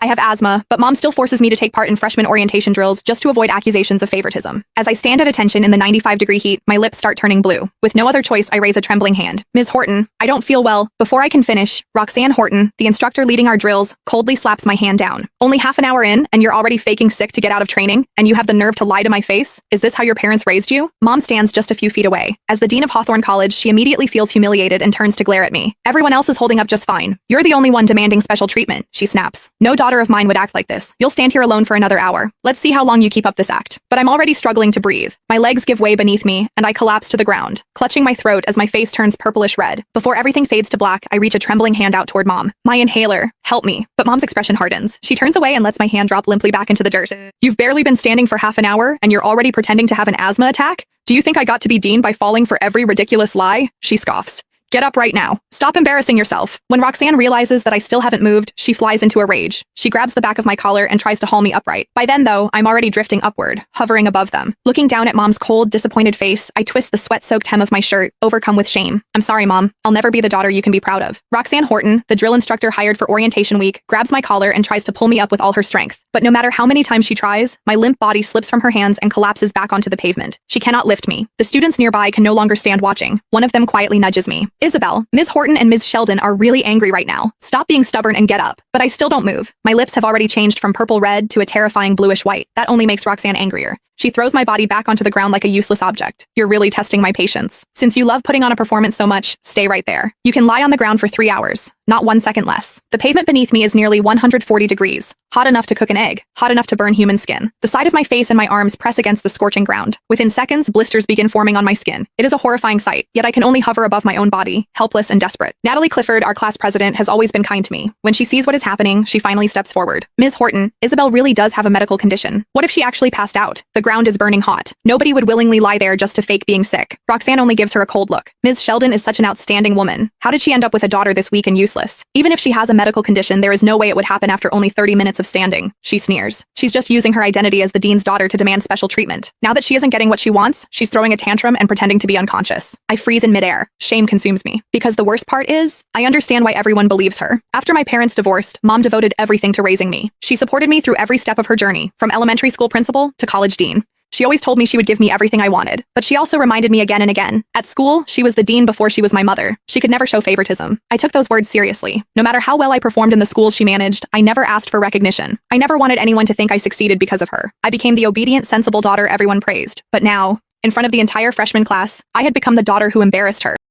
I have asthma, but mom still forces me to take part in freshman orientation drills just to avoid accusations of favoritism. As I stand at attention in the 95-degree heat, my lips start turning blue. With no other choice, I raise a trembling hand. Ms. Horton, I don't feel well. Before I can finish, Roxanne Horton, the instructor leading our drills, coldly slaps my hand down. Only half an hour in, and you're already faking sick to get out of training, and you have the nerve to lie to my face? Is this how your parents raised you? Mom stands just a few feet away. As the dean of Hawthorne College, she immediately feels humiliated and turns to glare at me. Everyone else is holding up just fine. You're the only one demanding special treatment, she snaps. No daughter of mine would act like this. You'll stand here alone for another hour. Let's see how long you keep up this act. But I'm already struggling to breathe. My legs give way beneath me, and I collapse to the ground, clutching my throat as my face turns purplish red. Before everything fades to black, I reach a trembling hand out toward Mom. My inhaler. Help me. But Mom's expression hardens. She turns away and lets my hand drop limply back into the dirt. You've barely been standing for half an hour, and you're already pretending to have an asthma attack? Do you think I got to be dean by falling for every ridiculous lie? She scoffs. Get up right now. Stop embarrassing yourself. When Roxanne realizes that I still haven't moved, she flies into a rage. She grabs the back of my collar and tries to haul me upright. By then, though, I'm already drifting upward, hovering above them. Looking down at Mom's cold, disappointed face, I twist the sweat-soaked hem of my shirt, overcome with shame. I'm sorry, Mom. I'll never be the daughter you can be proud of. Roxanne Horton, the drill instructor hired for orientation week, grabs my collar and tries to pull me up with all her strength. But no matter how many times she tries, my limp body slips from her hands and collapses back onto the pavement. She cannot lift me. The students nearby can no longer stand watching. One of them quietly nudges me. Isabel, Ms. Horton and Ms. Sheldon are really angry right now. Stop being stubborn and get up. But I still don't move. My lips have already changed from purple red to a terrifying bluish white. That only makes Roxanne angrier. She throws my body back onto the ground like a useless object. You're really testing my patience. Since you love putting on a performance so much, stay right there. You can lie on the ground for 3 hours, not 1 second less. The pavement beneath me is nearly 140 degrees. Hot enough to cook an egg, hot enough to burn human skin. The side of my face and my arms press against the scorching ground. Within seconds, blisters begin forming on my skin. It is a horrifying sight, yet I can only hover above my own body, helpless and desperate. Natalie Clifford, our class president, has always been kind to me. When she sees what is happening, she finally steps forward. Ms. Horton, Isabel really does have a medical condition. What if she actually passed out? The ground is burning hot. Nobody would willingly lie there just to fake being sick. Roxanne only gives her a cold look. Ms. Sheldon is such an outstanding woman. How did she end up with a daughter this weak and useless? Even if she has a medical condition, there is no way it would happen after only 30 minutes of standing. She sneers. She's just using her identity as the dean's daughter to demand special treatment. Now that she isn't getting what she wants, she's throwing a tantrum and pretending to be unconscious. I freeze in midair. Shame consumes me. Because the worst part is, I understand why everyone believes her. After my parents divorced, Mom devoted everything to raising me. She supported me through every step of her journey, from elementary school principal to college dean. She always told me she would give me everything I wanted, but she also reminded me again and again. At school, she was the dean before she was my mother. She could never show favoritism. I took those words seriously. No matter how well I performed in the schools she managed, I never asked for recognition. I never wanted anyone to think I succeeded because of her. I became the obedient, sensible daughter everyone praised. But now, in front of the entire freshman class, I had become the daughter who embarrassed her.